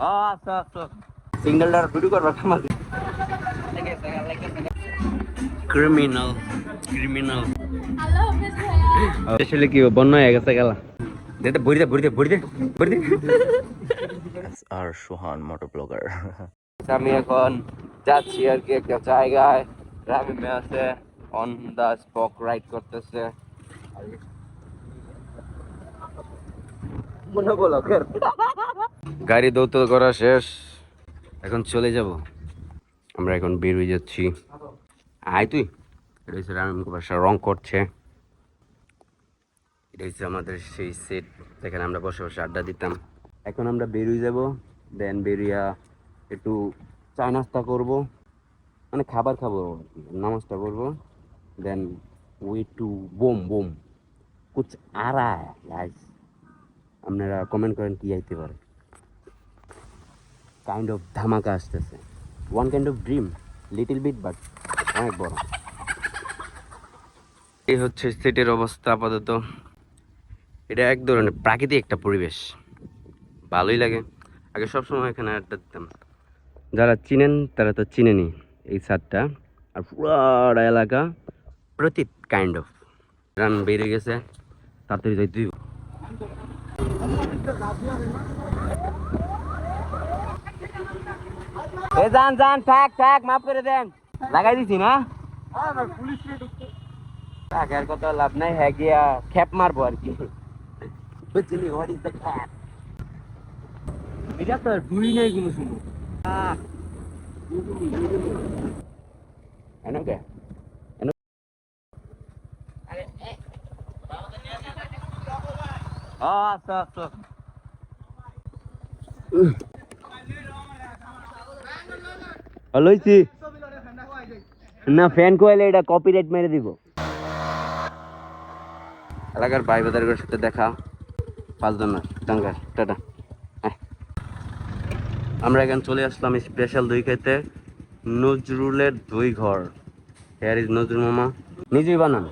আচ্ছা আচ্ছা সিঙ্গেলটার ভিডিও করবা আমার ক্রিমিনাল ক্রিমিনাল আল্লাহ হাফেজ ভাইয়া। আসলে কি বন্যা হয়ে গেছে গেলা দে ভরি দে ভরি দে ভরি দে ভরি দে আর সোহান মোটর ব্লগার আমি এখন যাচ্ছি আর কি একটা জায়গায় রামিমে আছে অন দা স্পক রাইড করতেছে মনে বলো গাড়ি দৌত করা শেষ এখন চলে যাব আমরা এখন বের হয়ে যাচ্ছি আয় তুই এটা হচ্ছে রামিম বাসা রং করছে এটা হচ্ছে আমাদের সেই সেট যেখানে আমরা বসে বসে আড্ডা দিতাম এখন আমরা বেরিয়ে যাব দেন বেরিয়া একটু চা নাস্তা করবো মানে খাবার খাবো নামাজটা করবো দেন উই টু বোম বোম কুছ আ রা হ্যায় গাইস আপনারা কমেন্ট করেন কি আইতে পারে কাইন্ড অফ ধামাকা আসতেছে one kind of dream little bit but অনেক বড় এই হচ্ছে সেটের অবস্থা আপাতত এটা এক ধরনের প্রাকৃতিক একটা পরিবেশ ভালোই লাগে আগে সবসময় এখানে আড্ডা দিতাম যারা চিনেন তারা তো চিনেনি এই ছাদটা আর পুরা এলাকা প্রতীক কাইন্ড অফ রান বেড়ে গেছে তাড়াতাড়ি যাই তুই যান যান থাক থাক মাফ করে দেন লাগাই দিছি না টাকার কত লাভ নাই হ্যাঁ গিয়া খ্যাপ মারবো আর কি বুঝলি হোয়াট ইজ দ্য খ্যাপ এটা তো ডুই নাই কোনো সময় এনো কে এনো আচ্ছা আচ্ছা হলোইছি না ফ্যান কোয়ালে এটা কপিরাইট মেরে দিব এলাকার ভাই বাজারের সাথে দেখা 5 জন টাঙ্গার টাটা আমরা এখন চলে আসলাম স্পেশাল দই খেতে নজরুলের দই ঘর হেয়ার ইজ নজরুল মামা নিজেই বানান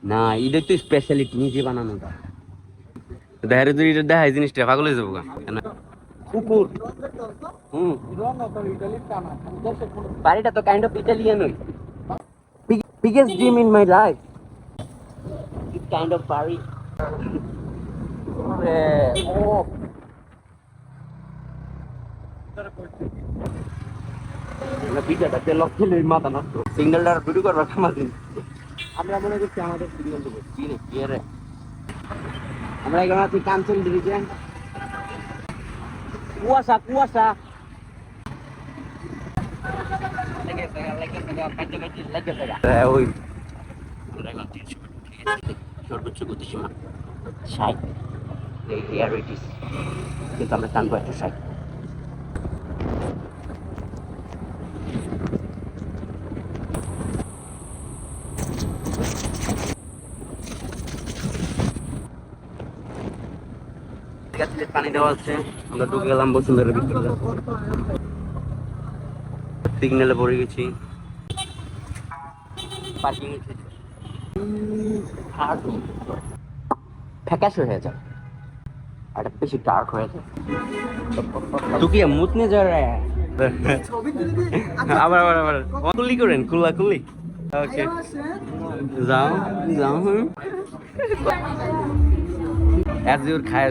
না এটা তো স্পেশালিটি নিজে বানানোটা দেখারে তুই এটা দেখাই জিনিসটা পাগল হয়ে যাবো কুকুর বাড়িটা তো কাইন্ড অফ ইটালিয়ান ওই biggest dream in my life this kind of party oh না পিটাটা তেল খেলে মাথা নষ্ট সিঙ্গেলটার ভিডিও করবা আমাদের আমরা মনে করছি আমাদের সিঙ্গেল দেবো কি রে কি রে আমরা এখানে আছি কাঞ্চন ব্রিজে কুয়াশা কুয়াশা ওই সর্বোচ্চ গতিসীমা 60 কিন্তু আমরা টানবো 160 পানি দেওয়া আছে আমরা ঢুকে গেলাম বসুন্ধরার ভিতরে সিগন্যালে পড়ে গেছি পার্কিং ফ্যাকাশ হয়ে যায় আর বেশি ডার্ক হয়ে যায় তো কি মুতনে যা রে আবার আবার আবার কুলি করেন কুলা কুলি ওকে যাও যাও as your খায়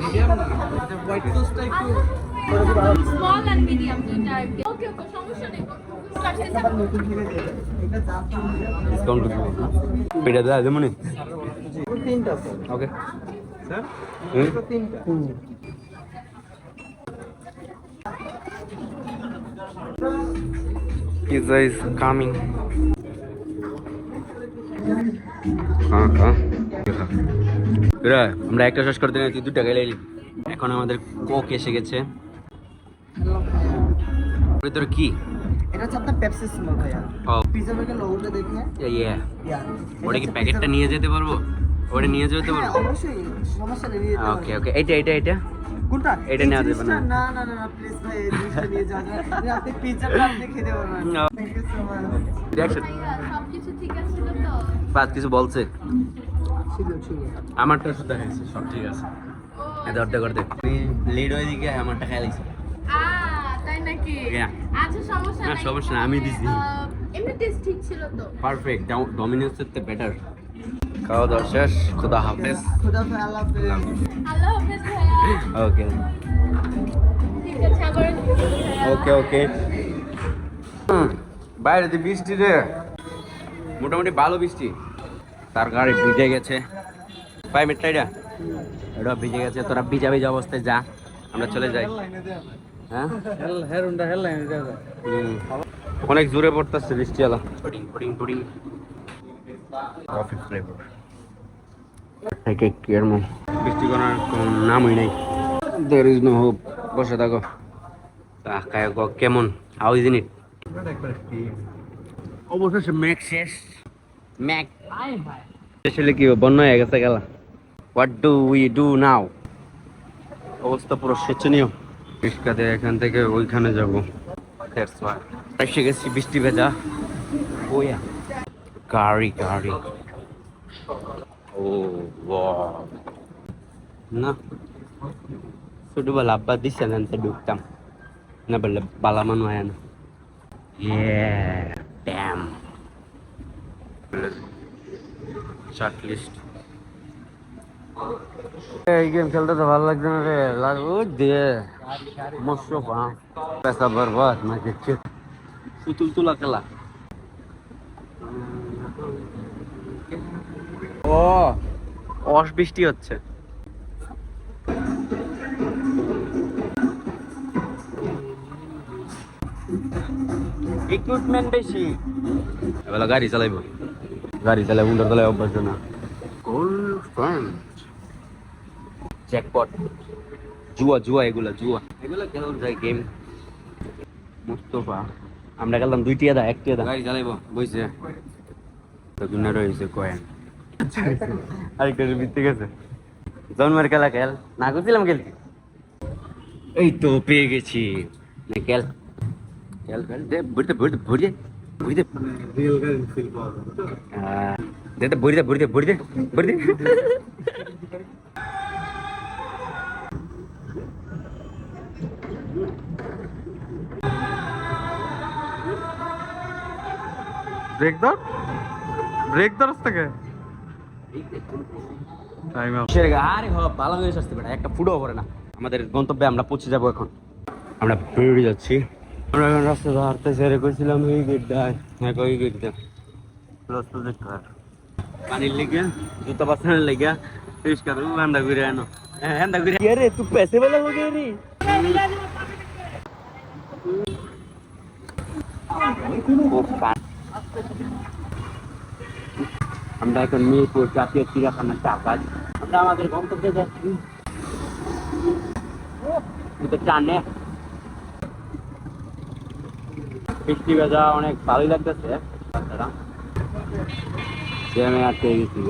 স্মল এন্ড মিডিয়াম দুইটা ওকে ওকে সমস্যা নেই ডিসকাউন্ট পেটা দাও যেমন তিনটা ওকে স্যার তিনটা pizza is coming আমরা একটা শেষ করতে তুই 2 টাকা লাইলি এখন আমাদের কোক এসে গেছে তোর কি এটা হচ্ছে আপনার পেপসি স্মোক ভাইয়া পিজা বার্গার লোগোটা দেখে ইয়া ওটা কি প্যাকেটটা নিয়ে যেতে পারবো ওটা নিয়ে যেতে পারবো অবশ্যই সমস্যা নেই নিয়ে যেতে ওকে ওকে এটা কোনটা এটা নেওয়া যাবে না না না না প্লিজ ভাই এই জিনিসটা নিয়ে যাওয়া যাবে আপনি পিজ্জাটা আপনি খেতে পারবেন thank you so much reaction সবকিছু ঠিক আছে তো বাদ কিছু বলছে ছিল আমারটা শুধু দেখাইছে সব ঠিক আছে ও অর্ধেক অর্ধেক আমি লেট হয়ে দিকে আমারটা খেয়ে লাগছি তাই নাকি? Yeah. আচ্ছা সমস্যা না, নাই। সমস্যা নাই, আমি দিছি। এমনি টেস্ট ঠিক ছিল তো। পারফেক্ট ডমিনোসের থেকে বেটার খাওয়া দাওয়া শেষ খুদা হাফেজ খুদা ভাই আল্লাহ হাফেজ। আল্লাহ হাফেজ ভাইয়া। ওকে ঠিক আছে আবার ভাইয়া। ওকে ওকে বাইরে যে বৃষ্টি রে মোটামুটি ভালো বৃষ্টি তার গাড়ি ভিজে গেছে 5 মিনিট এটা এটা ভিজে গেছে তোরা ভিজা ভিজা অবস্থায় যা আমরা চলে যাই হ্যাঁ অনেক জোরে পড়তেছে বৃষ্টি আলা pudding pudding pudding coffee flavour থেকে কেয়ার মো বৃষ্টি করার কোনো নামই নেই দেয়ার ইজ নো হোপ বসে থাকো কেমন হাউ ইজ ইট অবশেষে ম্যাক শেষ ম্যাক আসলে কি বন্য হয়ে গেছে গেলা what do we do now অবস্থা পুরো শোচনীয় রিক্সাতে এখান থেকে ওইখানে যাবো এসে গেছি বৃষ্টি ভেজা ওয়া গাড়ি গাড়ি ও না ছোটবেলা আব্বা দিচ্ছে না ঢুকতাম না বললে বালা মানুষ হয় না ড্যাম শার্ট লিস্ট এই গেম খেলতে তো ভালো লাগছে না রে লাগবে দিয়ে মস্ত পেশা বরবাদ না দেখছে পুতুল তোলা খেলা ও অস বৃষ্টি হচ্ছে ইকুইপমেন্ট বেশি এবার গাড়ি চালাইব গাড়ি চালাই উন্ডার চালাই অভ্যাস না জ্যাকপট জুয়া জুয়া এগুলা খেলা যায় গেম মুস্তফা আমরা গেলাম 2 টিয়া দা 1 টিয়া দা গাড়ি চালাইব বইছে তো গুনা রইছে কয়েন আরেকটা বিতে গেছে জন্মের খেলা খেল না করছিলাম খেলছি এই তো পেয়ে গেছি খেল খেল খেল দে বুড়তে বুড়তে বুড়তে বুড়তে রিয়েল গাড়ি ফিল পাওয়া দে তো বুড়তে বুড়তে বুড়তে বুড়তে ব্রেক ধরস থেকে টাইম আপ আরে ভালো জিনিস আসতে বেটা একটা ফুটও পড়ে না আমাদের গন্তব্যে আমরা পৌঁছে যাবো এখন আমরা বেরিয়ে যাচ্ছি আমরা এখন রাস্তা হাঁটতে ছেড়ে কইছিলাম এই গেট দেয় হ্যাঁ ওই গেট দেয় প্লাস প্রজেক্ট কার পানির লেগে জুতা বাসানোর লেগে রিস্কা তো হান্দা ঘুরে আনো হ্যাঁ হান্দা ঘুরে আরে তুই पैसे वाला हो गया रे আমরা এখন মিরপুর জাতীয় চিড়িয়াখানার কাজ আমরা আমাদের গন্তব্যে যাচ্ছি টানে বৃষ্টি ভেজা অনেক ভালোই লাগতেছে জ্যামে আটকে গেছি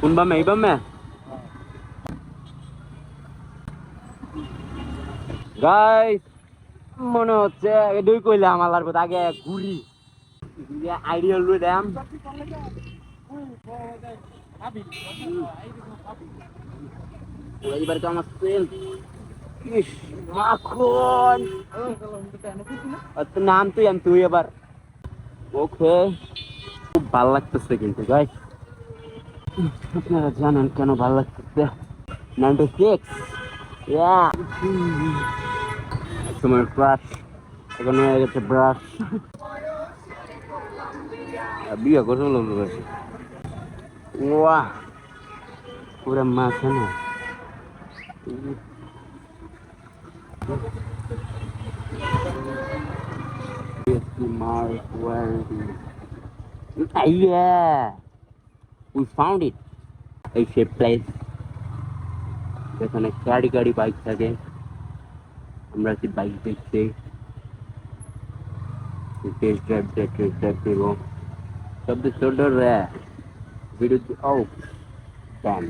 কোন বামে এই বামে গাইস মনে হচ্ছে দুই কইলাম আলার কথা আগে ঘুরি আইডিয়া লুই দাম এবার তো আমার সেল ইস মাখন নাম তুই আমি তুই এবার ওকে খুব ভালো লাগতেছে কিন্তু গাইস আপনারা জানেন কেন ভালো লাগতেছে 96 তোমার ক্রাশ এখন হয়ে গেছে ব্রাশ বিয়ে করে লোক আছে ওয়া পুরো মাছ না Yeah, we found it. A shape place. এখানে গাড়ি গাড়ি বাইক থাকে আমরা কি বাইক দেখতে টেস্ট ড্রাইভ দেবো সব শোল্ডার ভিডিও ও ড্যাম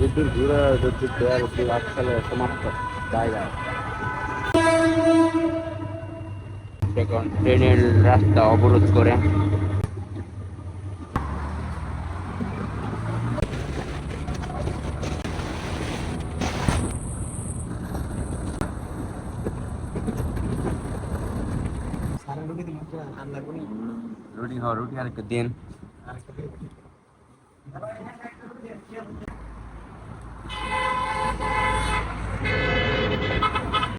বিদ্যুৎ ঘুরে বিদ্যুৎ দেওয়ার আজকালে সমাপ্ত জায়গা এখন ট্রেনের রাস্তা অবরোধ করে আল্লাহ কোনি রুটি খাও রুটি আর একটু দেন আরেকটা